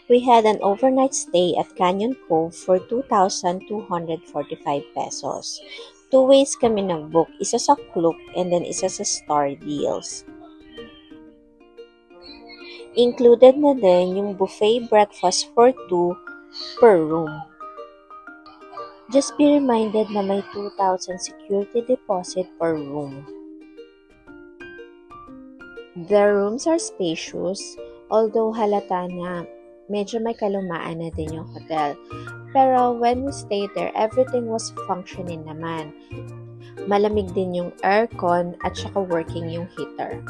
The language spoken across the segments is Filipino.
We had an overnight stay at Canyon Cove for 2,245 pesos. Two ways kami nag-book, isa sa Klook and then isa sa Star Deals. Included na din yung buffet breakfast for two per room. Just be reminded na may 2,000 security deposit per room. The rooms are spacious, although halata na medyo may kalumaan na din yung hotel. Pero when we stayed there, everything was functioning naman. Malamig din yung aircon at saka working yung heater.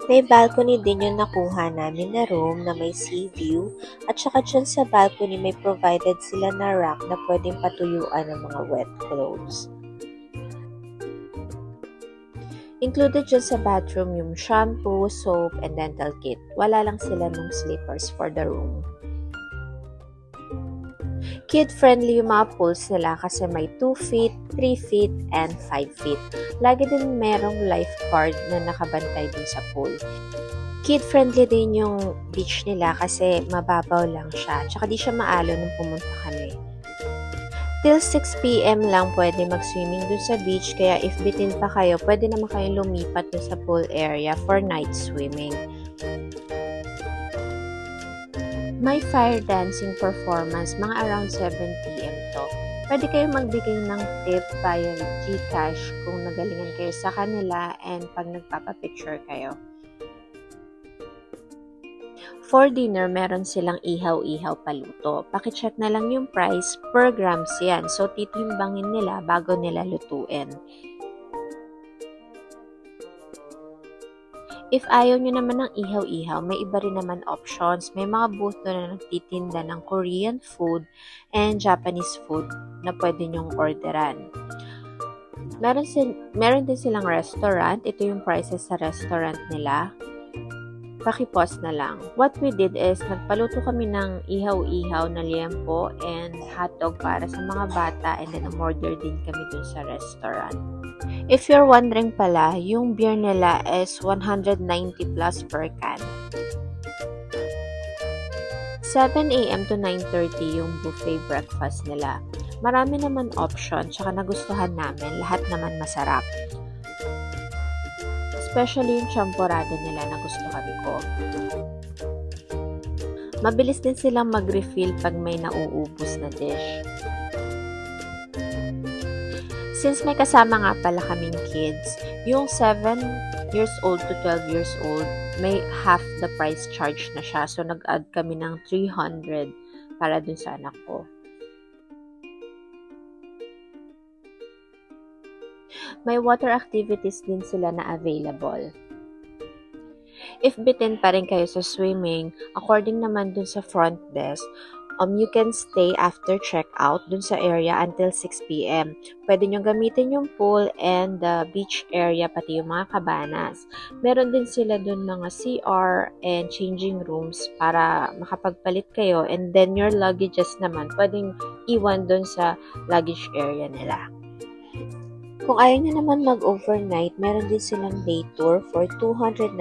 May balcony din yung nakuha namin na room na may sea view at saka dyan sa balcony may provided sila na rack na pwedeng patuyuan ng mga wet clothes. Included dyan sa bathroom yung shampoo, soap, and dental kit. Wala lang sila ng slippers for the room. Kid-friendly yung mga pools nila kasi may 2 feet, 3 feet, and 5 feet. Lagi din merong lifeguard na nakabantay dun sa pool. Kid-friendly din yung beach nila kasi mababaw lang siya. Tsaka di siya maalo nung pumunta kami. Till 6 p.m. lang pwede mag-swimming dun sa beach, kaya if bitin pa kayo, pwede naman kayo lumipat dun sa pool area for night swimming. May fire dancing performance, mga around 7 p.m. to. Pwede kayo magbigay ng tip via GCash kung nagalingan kayo sa kanila and pag nagpapapicture kayo. For dinner, meron silang ihaw-ihaw paluto. Pakicheck na lang yung price per grams yan. So, titimbangin nila bago nila lutuin. If ayaw nyo naman ng ihaw-ihaw, may iba rin naman options. May mga booth doon na nagtitinda ng Korean food and Japanese food na pwede nyong orderan. Meron din silang restaurant. Ito yung prices sa restaurant nila. Paki-pause na lang. What we did is, nagpaluto kami ng ihaw-ihaw na liempo and hotdog para sa mga bata and then umorder din kami dun sa restaurant. If you're wondering pala, yung beer nila is 190 plus per can. 7 a.m. to 9:30 yung buffet breakfast nila. Marami naman option, tsaka nagustuhan namin, lahat naman masarap. Especially yung champorado nila na gustuhan ko. Mabilis din silang mag-refill pag may nauubos na dish. Since may kasama nga pala kaming kids, yung 7 years old to 12 years old, may half the price charge na siya. So, nag-add kami ng 300 para dun sa anak ko. May water activities din sila na available. If bitin pa rin kayo sa swimming, according naman dun sa front desk, you can stay after checkout dun sa area until 6 p.m. Pwede nyo gamitin yung pool and the beach area, pati yung mga cabanas. Meron din sila dun mga CR and changing rooms para makapagpalit kayo, and then your luggages naman, pwedeng iwan dun sa luggage area nila. Kung ayaw nyo naman mag-overnight, meron din silang day tour for 299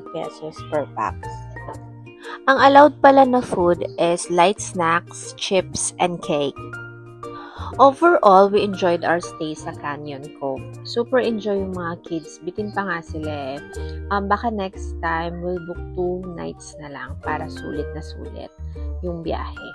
pesos per pax. Ang allowed pala na food is light snacks, chips, and cake. Overall, we enjoyed our stay sa Canyon Cove. Super enjoy yung mga kids. Bitin pa nga sila eh. Baka next time, we'll book 2 nights na lang para sulit na sulit yung biyahe.